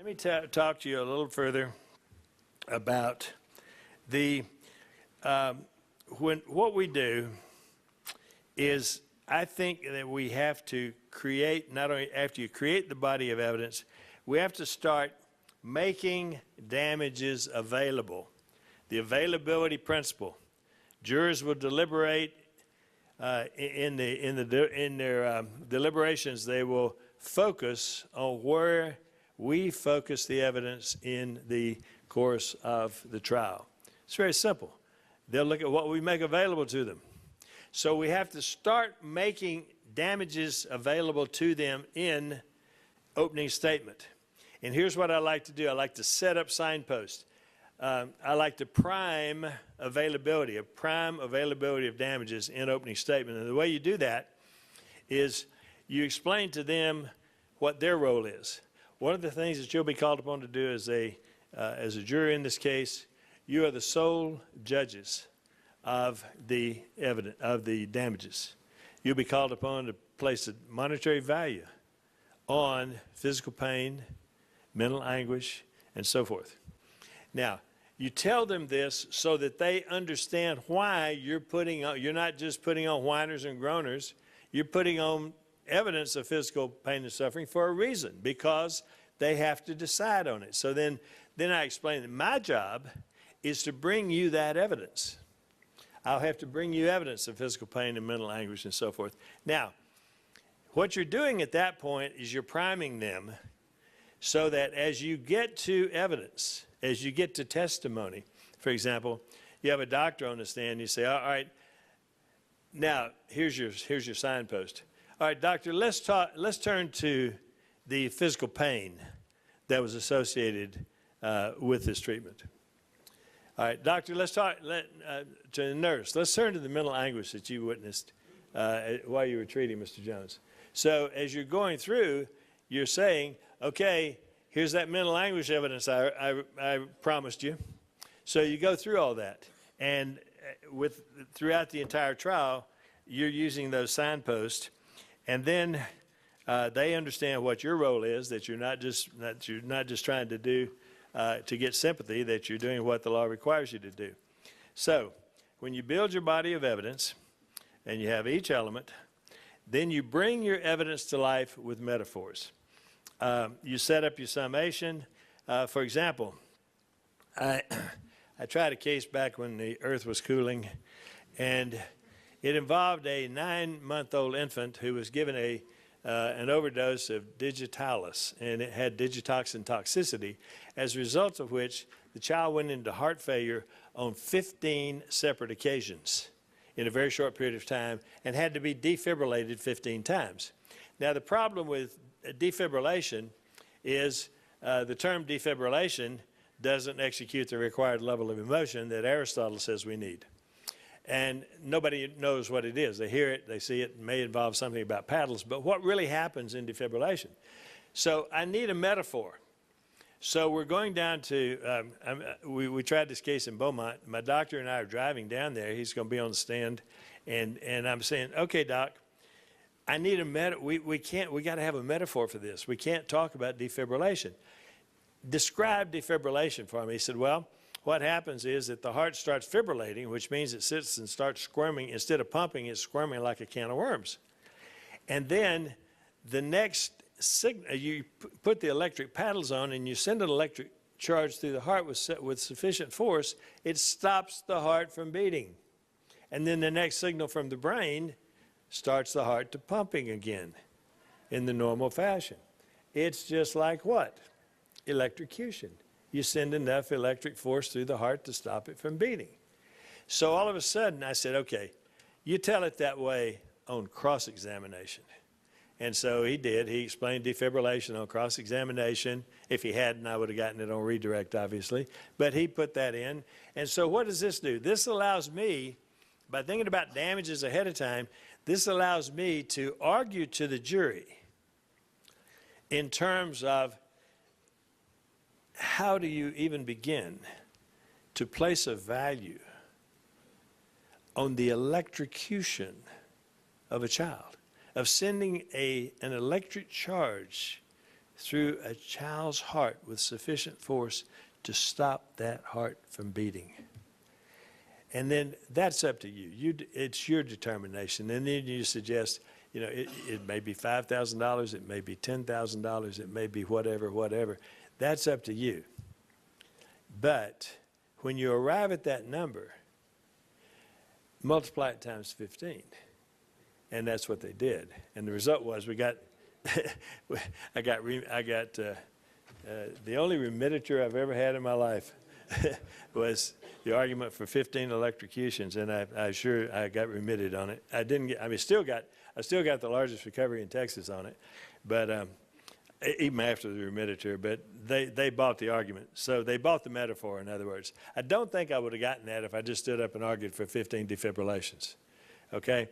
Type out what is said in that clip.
Let me talk to you a little further about the what we do is I think that we have to create, not only after you create the body of evidence, we have to start making damages available. The availability principle. Jurors will deliberate in their deliberations. They will focus on where we focus the evidence in the course of the trial. It's very simple. They'll look at what we make available to them. So we have to start making damages available to them in opening statement. And here's what I like to do. I like to set up signposts. I like to prime availability of damages in opening statement. And the way you do that is you explain to them what their role is. One of the things that you'll be called upon to do as a juror in this case, you are the sole judges of the damages. You'll be called upon to place a monetary value on physical pain, mental anguish, and so forth. Now, you tell them this so that they understand why you're not just putting on whiners and groaners, you're putting on evidence of physical pain and suffering for a reason, because they have to decide on it. So then I explain that my job is to bring you that evidence. I'll have to bring you evidence of physical pain and mental anguish and so forth. Now, what you're doing at that point is you're priming them so that as you get to evidence, as you get to testimony, for example, you have a doctor on the stand, you say, all right, now here's your signpost. All right, doctor, let's turn to the physical pain that was associated with this treatment. All right, doctor, let's talk to the nurse. Let's turn to the mental anguish that you witnessed while you were treating Mr. Jones. So as you're going through, you're saying, okay, here's that mental anguish evidence I promised you. So you go through all that. And throughout the entire trial, you're using those signposts. And then they understand what your role is, that you're not just trying to do to get sympathy, that you're doing what the law requires you to do. So when you build your body of evidence and you have each element, then you bring your evidence to life with metaphors. You set up your summation. For example, I tried a case back when the earth was cooling, and it involved a 9-month-old infant who was given an overdose of digitalis, and it had digitoxin toxicity, as a result of which the child went into heart failure on 15 separate occasions in a very short period of time and had to be defibrillated 15 times. Now, the problem with defibrillation is the term defibrillation doesn't execute the required level of emotion that Aristotle says we need. And nobody knows what it is. They hear it, they see it, it may involve something about paddles, but what really happens in defibrillation? So I need a metaphor. So we're going down to, we tried this case in Beaumont. My doctor and I are driving down there. He's going to be on the stand. And I'm saying, okay, doc, I need a we got to have a metaphor for this. We can't talk about defibrillation. Describe defibrillation for me. He said, well, what happens is that the heart starts fibrillating, which means it sits and starts squirming. Instead of pumping, it's squirming like a can of worms. And then the next signal, you put the electric paddles on and you send an electric charge through the heart with sufficient force, it stops the heart from beating. And then the next signal from the brain starts the heart to pumping again in the normal fashion. It's just like what? Electrocution. You send enough electric force through the heart to stop it from beating. So all of a sudden I said, okay, you tell it that way on cross-examination. And so he did. He explained defibrillation on cross-examination. If he hadn't, I would have gotten it on redirect, obviously. But he put that in. And so what does this do? This allows me, by thinking about damages ahead of time, this allows me to argue to the jury in terms of how do you even begin to place a value on the electrocution of a child, of sending an electric charge through a child's heart with sufficient force to stop that heart from beating. And then that's up to you. It's your determination. And then you suggest, it may be $5,000, it may be $10,000, it may be whatever. That's up to you. But when you arrive at that number, multiply it times 15. And that's what they did. And the result was I got the only remediator I've ever had in my life was the argument for 15 electrocutions, and I got remitted on it. I still got the largest recovery in Texas on it, but even after the remediator, but they bought the argument. So they bought the metaphor, in other words. I don't think I would have gotten that if I just stood up and argued for 15 defibrillations, okay?